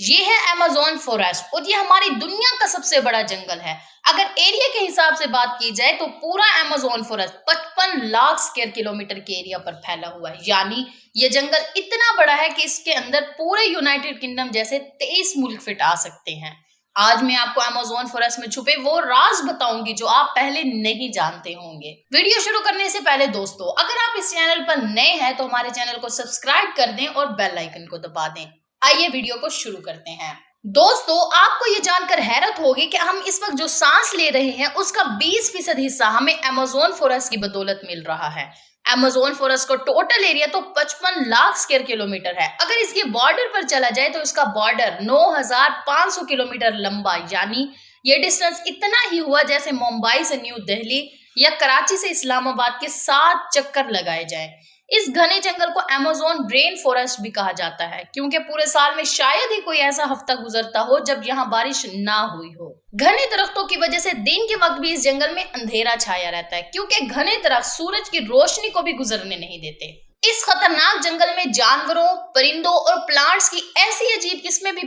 ये है Amazon forest और ये हमारी दुनिया का सबसे बड़ा जंगल है। अगर एरिया के हिसाब से बात की जाए तो पूरा Amazon forest 55 lakh square kilometre के एरिया पर फैला हुआ है। यानी ये जंगल इतना बड़ा है कि इसके अंदर पूरे यूनाइटेड किंगडम जैसे 23 मुल्क फिट आ सकते हैं। आज मैं आपको अमेज़न फॉरेस्ट में छुपे वो राज बताऊंगी जो आप पहले नहीं जानते होंगे। वीडियो शुरू करने से पहले दोस्तों, अगर आप इस चैनल पर नए हैं तो हमारे चैनल को सब्सक्राइब कर दें और बेल आइकन को दबा दें। आइए वीडियो को शुरू करते हैं। दोस्तों, आपको ये जानकर हैरत होगी कि हम इस वक्त जो सांस ले रहे हैं उसका 20% हिस्सा हमें अमेज़न फॉरेस्ट की बदौलत मिल रहा है। अमेज़न फॉरेस्ट का टोटल एरिया तो 55 लाख स्क्वायर किलोमीटर है। अगर इसके बॉर्डर पर चला जाए तो इसका बॉर्डर 9500 किलोमीटर लंबा, यानी ये डिस्टेंस इतना ही हुआ जैसे मुंबई से न्यू दिल्ली या कराची से इस्लामाबाद के 7 चक्कर लगाए जाए। इस घने जंगल को अमेज़न रेन फॉरेस्ट भी कहा जाता है क्योंकि पूरे साल में शायद ही कोई ऐसा हफ्ता गुजरता हो जब यहाँ बारिश ना हुई हो। घने दरख्तों की वजह से दिन के वक्त भी इस जंगल में अंधेरा छाया रहता है क्योंकि घने दरख्त सूरज की रोशनी को भी गुजरने नहीं देते। इस खतरनाक जंगल में जानवरों, परिंदों और प्लांट्स की ऐसी अजीब किस्में भी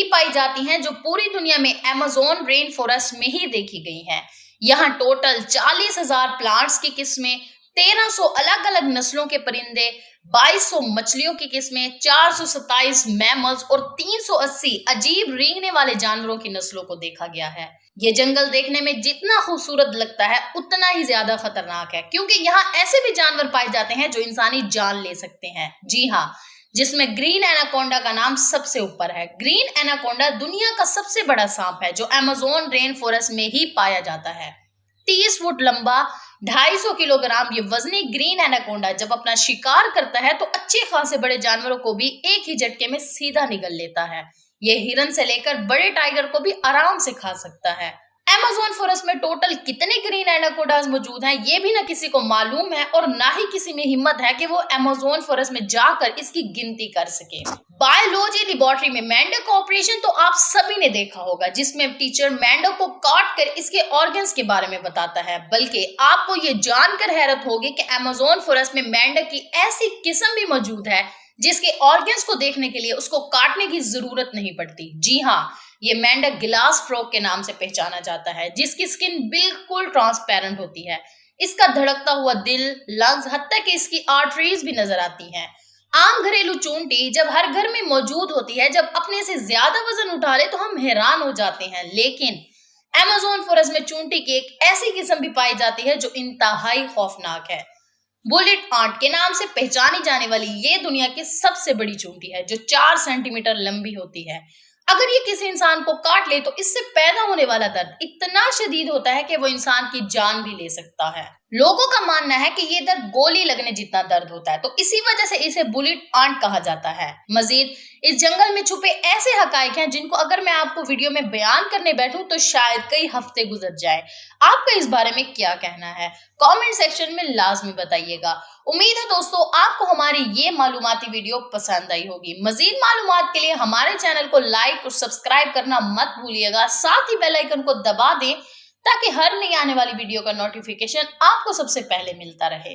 पाई जाती हैं जो पूरी दुनिया में अमेज़न रेन फॉरेस्ट में ही देखी गई हैं। यहाँ टोटल 40,000 प्लांट्स की किस्में, 1300 अलग अलग नस्लों के परिंदे, 2200 मछलियों की किस्में, 427 मैमल्स और 380 अजीब रेंगने वाले जानवरों की नस्लों को देखा गया है। ये जंगल देखने में जितना खूबसूरत लगता है उतना ही ज्यादा खतरनाक है क्योंकि यहाँ ऐसे भी जानवर पाए जाते हैं जो इंसानी जान ले सकते हैं। जी हाँ, जिसमें ग्रीन एनाकोंडा का नाम सबसे ऊपर है। ग्रीन एनाकोंडा दुनिया का सबसे बड़ा सांप है जो अमेज़न रेन फॉरेस्ट में ही पाया जाता है। 30 फुट लंबा, 250 किलोग्राम ये वजनी ग्रीन एनाकोंडा जब अपना शिकार करता है तो अच्छे खासे बड़े जानवरों को भी एक ही झटके में सीधा निगल लेता है। ये हिरन से लेकर बड़े टाइगर को भी आराम से खा सकता है। अमेज़न फॉरेस्ट में टोटल कितने ग्रीन एनाकोंडास मौजूद हैं ये भी ना किसी को मालूम है और ना ही किसी में हिम्मत है कि वो अमेज़न फॉरेस्ट में जाकर इसकी गिनती कर सके। बायोलॉजी लेबोरेटरी में मेंढक का ऑपरेशन तो आप सभी ने देखा होगा जिसमें टीचर मेंढक को काट कर इसके ऑर्गन्स के बारे में बताता है। बल्कि आपको ये जानकर हैरत होगी कि अमेज़न फॉरेस्ट में मेंढक की ऐसी किस्म भी मौजूद है जिसके ऑर्गन्स को देखने के लिए उसको काटने की जरूरत नहीं पड़ती। जी हाँ, ये मेंढक गिलास फ्रॉग के नाम से पहचाना जाता है जिसकी स्किन बिल्कुल ट्रांसपेरेंट होती है। इसका धड़कता हुआ दिल, लंग्स, हत्ता कि इसकी आर्टरीज भी नजर आती हैं। आम घरेलू चूंटी जब हर घर में मौजूद होती है, जब अपने से ज्यादा वजन उठा ले तो हम हैरान हो जाते हैं, लेकिन अमेज़न फॉरेस्ट में चूंटी की एक ऐसी किस्म भी पाई जाती है जो इंतहाई खौफनाक है। बुलेट आंट के नाम से पहचानी जाने वाली ये दुनिया की सबसे बड़ी चूंटी है जो 4 सेंटीमीटर लंबी होती है। अगर ये किसी इंसान को काट ले तो इससे पैदा होने वाला दर्द इतना शदीद होता है कि वो इंसान की जान भी ले सकता है। लोगों का मानना है कि ये दर्द गोली लगने जितना दर्द होता है, तो इसी वजह से इसे बुलेट आंट कहा जाता है। मजीद इस जंगल में छुपे ऐसे हकाइक हैं जिनको अगर मैं आपको वीडियो में बयान करने बैठूं तो शायद कई हफ्ते गुजर जाए। आपका इस बारे में क्या कहना है? कमेंट सेक्शन में लाजमी बताइएगा। उम्मीद है दोस्तों आपको हमारी ये मालूमाती वीडियो पसंद आई होगी। मजीद मालूमात के लिए हमारे चैनल को लाइक और सब्सक्राइब करना मत भूलिएगा। साथ ही बेल आइकन को दबा दें ताकि हर नई आने वाली वीडियो का नोटिफिकेशन आपको सबसे पहले मिलता रहे।